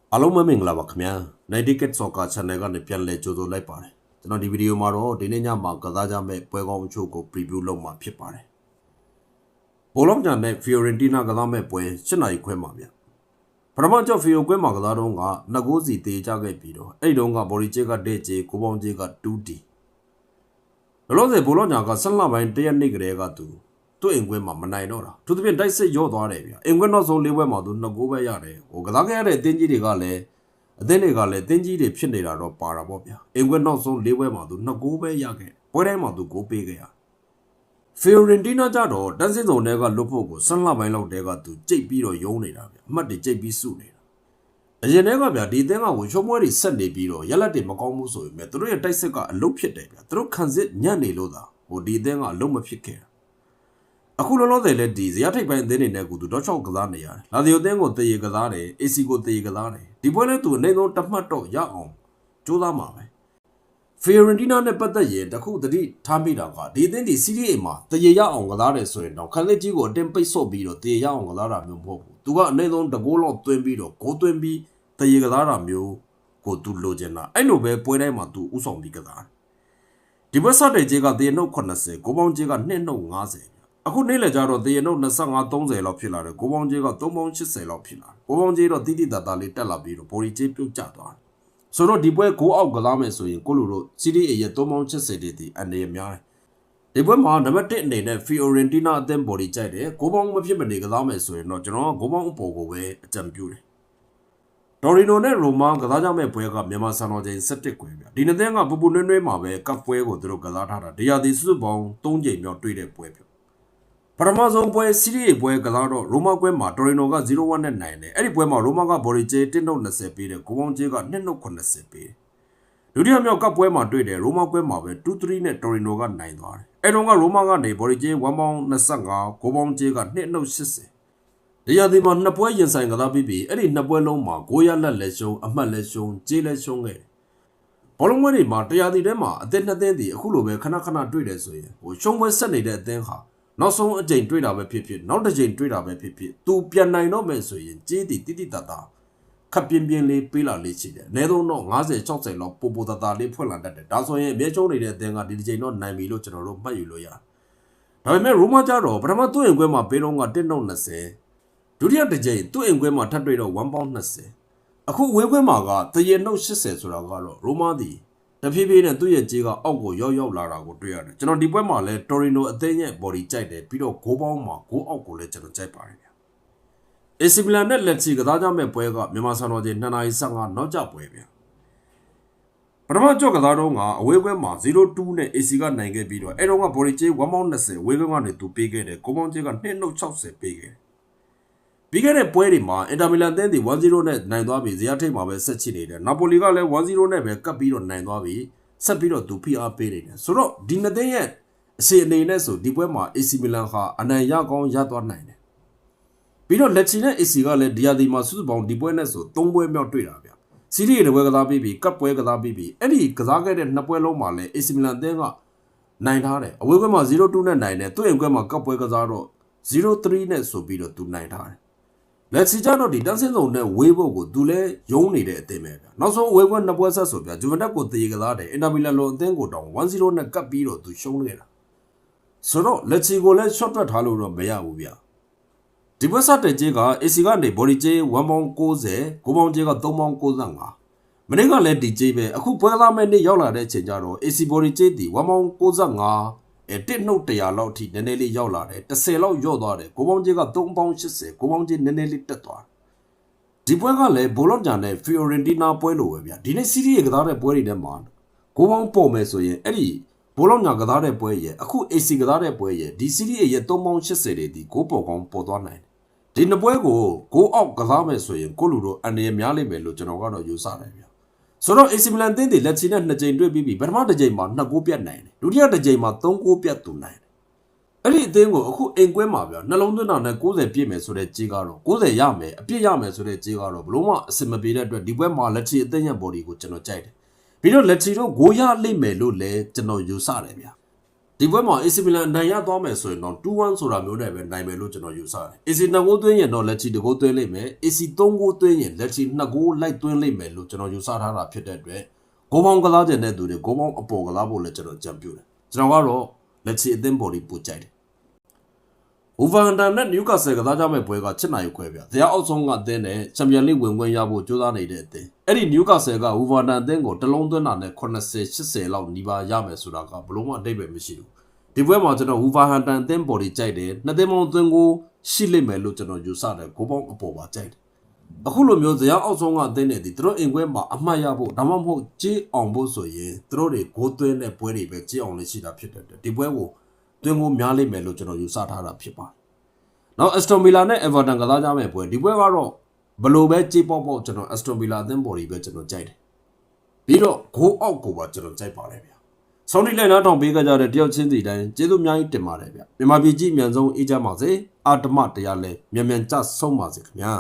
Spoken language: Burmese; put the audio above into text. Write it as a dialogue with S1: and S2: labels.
S1: အားလုံးမင်္ဂလာပါခင်ဗျာ Nightticket Soccer Channel ကနေပြန်လည်ကြိုဆိုလိုက်ပါတယ်ကျွန်တော်ဒီဗီဒီယိုမှာတော့ဒီနေ့ညမှာကစားကြမဲ့ပွဲကောင်းအချို့ကို preview လုပ်မှာဖြစ်ပါတယ်ဘောလုံးညာနဲ့ Fiorentina ကစားမဲ့ပွဲ7နာရီခွဲမှာဗျပထမကျော့ Fio ကွဲမှာကစားတော့က2ဂိုးစီတေးကြခဲ့ပြီးတော့အဲ့တုန်းက Body Check ကတဲ့ချေကိုပေါင်းချေက 2D လောလောဆယ်ဘောလုံးညာက7လပိုင်းတရက်နေ့ကလေးကသူ့အိမ်ကွဲမှာမနိုင်တော့တာသူတပြင်းတိုက်စစ်ရော့သွားတယ်ဗျအိမ်ကွဲနောက်ဆုံး၄ပွဲမှာသူ2ဂိုးပဲရတယ်ဟိုကစားခဲ့ရတဲ့အသင်းကြီးတွေကလည်းအသင်းတွေကလည်းတင်းကြီးတွေဖြစ်နေတာတော့ပါတာပေါ့ဗျာအင်ကွက်နောက်ဆုံး၄ပွဲမှာသူ2ဂိုးပဲရခဲ့ပွဲတိုင်းမှာသူဂိုးပေးခဲ့ရFiorentina ကြတော့တန်းစင်းစုံတွေကလွတ်ဖို့ကို7လပိုင်းလောက်တည်းကသူကြိတ်ပြီးတော့ယုံနေတာဗျအမှတ်တွေကြိတ်ပြီးစုနေတာအရင်တည်းကဗျာဒီအသင်းကဝင်ရှုံးပွဲတွေဆက်နေပြီးတော့ရက်လက်တွေမကောင်းဘူးဆိုပေမဲ့သူတို့ရဲ့တိုက်စစ်ကအလုတ်ဖြစ်တယ်ဗျာသူတို့ခံစစ်ညံ့နေလို့သာဟိုဒီအသင်းကအလုတ်မဖြစ်ခဲ့အခုလောလောဆယ်လဲဒီဇယားထိပ်ပိုင်းအသင်းတွေနဲ့ကိုသူတော့6ကစားနေရတယ်လာဒီယိုအသင်းကိုတရေကစားတယ် AC ကိုတရေကစားတယ်ဒီပွဲလဲသူအနေဆုံးတမှတ်တော့ရအောင်ကြိုးစားမှာပဲ Fiorentina နဲ့ပတ်သက်ရင်တခုတတိထားမိတာကဒီအသင်းဒီ Serie A မှာတရေရအောင်ကစားတယ်ဆိုရင်တော့ခံစစ်ကြီးကိုအတင်းပိတ်ဆို့ပြီးတော့တရေရအောင်ကစားတာမျိုးမဟုတ်ဘူးသူကအနေဆုံးတကိုးလောက်သွင်းပြီးတော့ဂိုးသွင်းပြီးတရေကစားတာမျိုးကိုသူလိုချင်တာအဲ့လိုပဲပွဲတိုင်းမှာသူဥဆောင်ပြီးကစားဒီပွဲစတဲ့ကြီးကတရေနှုတ်80ဂိုးပေါင်းကြီးက2နှုတ်50အခုနေ့လေကြတော့တရေနှုတ်25-30လောက်ဖြစ်လာတယ်ကိုပေါင်းကြီးက380လောက်ဖြစ်လာတယ်ကိုပေါင်းကြီးတော့တိတိတတ်တာလေးတက်လာပြီးတော့ဘော်ဒီကြီးပြုတ်ကျသွားတယ်ဆိုတော့ဒီပွဲဂိုးအောက်ကစားမယ်ဆိုရင်ကိုလူတို့ Serie A ရဲ့380တွေဒီအနေနဲ့များတယ်ဒီပွဲမှာနံပါတ်1အနေနဲ့ Fiorentina အသင်းဘော်ဒီကြိုက်တယ်ကိုပေါင်းမဖြစ်မနေကစားမယ်ဆိုရင်တော့ကျွန်တော်ကဂိုးပေါင်းအပေါ်ကိုပဲအကြံပြုတယ်Torino နဲ့ Roma ကစားကြမဲ့ပွဲကမြန်မာစံတော်ချိန်17ခွဲဗျဒီနှစ်သင်းကပူပူနွေးနွေးမှာပဲကပ်ပွဲကိုသူတို့ကစားထားတာတရားဒီစုစုပေါင်း3ချိန်မြောက်တွေ့တဲ့ပွဲဗျပထမဆုံးပွဲ Serie A ပွဲကစားတော့ Roma ကွဲမှာ Torino က 0-1 နဲ့နိုင်တယ်အဲ့ဒီပွဲမှာ Roma က Body Check 1-20ပေးတယ်ဂိုးပေါင်းချေက2-80ပေးဒုတိယမြောက်ကပ်ပွဲမှာတွေ့တယ် Roma ကွဲမှာပဲ 2-3 နဲ့ Torino ကနိုင်သွားတယ်အဲ့တော့က Roma ကနေ Body Check 1.25ဂိုးပေါင်းချေက2.80တရားဒီမှာ2ပွဲရင်ဆိုင်ကစားပြီးအဲ့ဒီ2ပွဲလုံးမှာဂိုးရလက်လက်ရှုံးအမှတ်လက်ရှုံးချေလက်ရှုံးခဲ့ဘောလုံးပွဲတွေမှာတရားဒီထဲမှာအသင်း2သင်းဒီအခုလိုပဲခဏခဏတွေ့တယ်ဆိုရင်ဟိုရှုံးပွဲဆက်နေတဲ့အသင်းဟာနောက်ဆုံးအကြိမ်တွေ့တာပဲဖြစ်ဖြစ်နောက်တစ်ကြိမ်တွေ့တာပဲဖြစ်ဖြစ်သူပြန်နိုင်တော့မယ်ဆိုရင်ကြေးတီတိတိတတ်တာခပ်ပြင်းပြင်းလေးပေးလာလေးရှိတယ်အနည်းဆုံးတော့50-60လောက်ပိုတတာလေးဖွင့်လာတတ်တယ်ဒါဆိုရင်အမြဲချုံးနေတဲ့အသင်းကဒီတစ်ကြိမ်တော့နိုင်ပြီလို့ကျွန်တော်တို့မှတ်ယူလို့ရတယ်ဒါပေမဲ့ရိုမာကြတော့ပထမသူ့အိမ်ခွဲမှာပေးတော့က1.20ဒုတိယတစ်ကြိမ်သူ့အိမ်ခွဲမှာထပ်တွေ့တော့1.20အခုဝေးခွဲမှာကတရေနှုတ်80ဆိုတာကတော့ရိုမာဒီတဖြည်းဖြည်းနဲ့သူ့ရဲ့ကြေးကအောက်ကိုရောက်လာတာကိုတွေ့ရတယ်ကျွန်တော်ဒီပွဲမှာလဲ Torino အသင်းရဲ့ body ကြိုက်တယ်ပြီးတော့ဂိုးပေါင်းမှာဂိုးအောက်ကိုလည်းကျွန်တော်ကြိုက်ပါတယ်ဗျ AC Milan နဲ့ Lecce ကစားကြမဲ့ပွဲကမြန်မာစံတော်ချိန်2:15နောက်ကျပွဲဗျပထမကြော့ကစားတော့ကအဝေးပွဲမှာ0-2နဲ့ AC ကနိုင်ခဲ့ပြီးတော့အဲ့တော့က body ကြေး1.20ဝေးခွဲကနေသူပေးခဲ့တယ်ဂိုးပေါင်းကြေးက2.60ပေးခဲ့ပြီးခဲ့တဲ့ပွဲတွေမှာအင်တာမီလန်အသင်းတွေ 1-0 နဲ့နိုင်သွားပြီးဇယားထိပ်မှာပဲဆက်ချနေတယ်နာပိုလီကလည်း 1-0 နဲ့ပဲကပ်ပြီးတော့နိုင်သွားပြီးဆက်ပြီးတော့သူဖိအားပေးနေတယ်ဆိုတော့ဒီနှစ်သင်းရဲ့အစီအနေနဲ့ဆိုဒီပွဲမှာ AC Milan ဟာအနိုင်ရကောင်းရသွားနိုင်တယ်ပြီးတော့ Lecce နဲ့ AC ကလည်းဒီယာဒီမှာစုစုပေါင်းဒီပွဲနဲ့ဆို3ပွဲမြောက်တွေ့တာဗျစီးရီးတစ်ပွဲကစားပြီးကပ်ပွဲကစားပြီးအဲ့ဒီကစားခဲ့တဲ့2ပွဲလုံးမှာလည်း AC Milan အသင်းကနိုင်ထားတယ်အဝေးပွဲမှာ0-2နဲ့နိုင်တယ်သူ့အိမ်ကွဲမှာကပ်ပွဲကစားတော့0-3နဲ့ဆိုပြီးတော့သူနိုင်ထားတယ်လက်စီကြတော့ဒီတန်းစင်းစုံနဲ့ဝေးဖို့ကိုသူလဲယုံနေတဲ့အသင်းပဲဗျနောက်ဆုံးဝေးခွင့်2ပွဲဆက်ဆိုဗျဂျူဗန်တက်ကိုတည်ကစားတယ်အင်တာမီလန်လိုအသင်းကိုတောင်1-0နဲ့ကပ်ပြီးတော့သူရှုံးခဲ့တာဆိုတော့လက်စီကိုလည်း short တွက်ထားလို့တော့မရဘူးဗျဒီပွဲဆက်တဲ့ကြေးက AC ကနေ body ကြေး1.90ဂိုးပေါင်းကြေးက3.95မနေ့ကလည်းဒီကြေးပဲအခုပွဲကစားမဲ့နေ့ရောက်လာတဲ့အချိန်ကျတော့ AC body ကြေးဒီ1.95တစ်နှုတ်100လောက်အထိနည်းနည်းလေးရောက်လာတယ်10လောက်ညော့သွားတယ်ဂိုးပေါင်းကြီးက3.80ဂိုးပေါင်းကြီးနည်းနည်းလေးတက်သွားဒီပွဲကလည်းဘောလုံးညာနဲ့ Fiorentina ပွဲလိုပဲဗျဒီနေ့ Serie A ကစားတဲ့ပွဲတွေထဲမှာဂိုးပေါင်းပေါ်မယ်ဆိုရင်အဲ့ဒီဘောလုံးညာကစားတဲ့ပွဲရဲ့အခု AC ကစားတဲ့ပွဲရဲ့ဒီ Serie A ရဲ့3.80တွေဒီဂိုးပေါ်ကောင်းပေါ်သွားနိုင်တယ်ဒီနှစ်ပွဲကိုဂိုးအောက်ကစားမယ်ဆိုရင်ကိုလူတို့အနေရများလိမ့်မယ်လို့ကျွန်တော်ကတော့ယူဆတယ်ဗျဆိုတော့ AC Milan အသင်းတွေလက်ချီနဲ့2ကြိမ်တွေ့ပြီးပထမတစ်ကြိမ်မှာ2ဂိုးပြတ်နိုင်တယ်ဒုတိယတစ်ကြိမ်မှာ3ဂိုးပြတ်သူနိုင်တယ်အဲ့ဒီအသင်းကိုအခုအိမ်ကွဲမှာဗျနှလုံးသွင်းတာနဲ့90ပြည့်မယ်ဆိုတဲ့ကြေးကတော့90ရမယ်အပြည့်ရမယ်ဆိုတဲ့ကြေးကတော့ဘလို့မှအစင်မပြေတဲ့အတွက်ဒီပွဲမှာလက်ချီအသင်းရဲ့ body ကိုကျွန်တော်ကြိုက်တယ်ပြီးတော့လက်ချီတို့ဂိုးရလိမ့်မယ်လို့လည်းကျွန်တော်ယူဆတယ်ဗျ ဒီပွဲမှာ AC Milan နိုင်ရသွားမယ်ဆိုရင်တော့ 2-1 ဆိုတာမျိုးနဲ့ပဲနိုင်မယ်လို့ကျွန်တော်ယူဆတယ် AC 2 ဂိုးသွင်းရင်တော့လက်ချီ2 ဂိုးသွင်းလိမ့်မယ် AC 3 ဂိုးသွင်းရင်လက်ချီ2 ဂိုးလိုက်သွင်းလိမ့်မယ်လို့ကျွန်တော်ယူဆထားတာဖြစ်တဲ့အတွက်ဂိုးပေါင်းကစားတဲ့သူတွေဂိုးပေါင်းအပေါ်ကစားဖို့လည်းကျွန်တော်ကြံပြုတယ်ကျွန်တော်ကတော့လက်ချီအသင်းပေါ်ဒီပူကြိုက်တယ်Wolverhampton နဲ့ Newcastle ကစားကြမဲ့ပွဲက7နိုင်ခွဲဗျ။တရားအောက်ဆုံးကအသင်းနဲ့ချန်ပီယံလိဝင်ခွင့်ရဖို့ကြိုးစားနေတဲ့အသင်း။အဲ့ဒီ Newcastle က Wolverhampton အသင်းကိုတလုံးသွင်းတာနဲ့80-80လောက်နီးပါးရမယ်ဆိုတာကဘလို့မှအတိတ်ပဲမရှိဘူး။ဒီပွဲမှာကျွန်တော် Wolverhampton အသင်းပေါ်ဒီကြိုက်တယ်။နှစ်သင်းပေါင်းသွင်းကိုရှိလိမ့်မယ်လို့ကျွန်တော်ယူဆတယ်။ဂိုးပေါင်းအပေါ်ပါကြိုက်တယ်။အခုလိုမျိုးတရားအောက်ဆုံးကအသင်းတွေဒီသူတို့အိမ်ခွဲမှာအမှတ်ရဖို့ဒါမှမဟုတ်ကြေးအောင်ဖို့ဆိုရင်သူတို့တွေဂိုးသွင်းတဲ့ပွဲတွေပဲကြေးအောင်လေးရှိတာဖြစ်တဲ့အတွက်ဒီပွဲကိုသွင်းကိုများလိမ့်မယ်လို့ကျွန်တော်ယူဆထားတာဖြစ်ပါတယ်နောက် Aston Villa နဲ့ Everton ကစားကြမယ့်ပွဲဒီပွဲကတော့ဘလို့ပဲကြေးပေါက်ပေါက်ကျွန်တော် Aston Villa အသင်းပေါ်ကြီးပဲကျွန်တော်ကြိုက်တယ်ပြီးတော့ဂိုးအောက်ကိုပါကျွန်တော်ကြိုက်ပါတယ်ဗျာဆောင်းဒီလိုက်နားထောင်ပေးကြတဲ့တယောက်ချင်းစီတိုင်းကျေးဇူးအများကြီးတင်ပါတယ်ဗျာမြန်မာပြည်ကြီးအမြန်ဆုံးအေးချမ်းပါစေအာတမတရားလဲမြန်မြန်ကြဆုံးပါစေခင်ဗျာ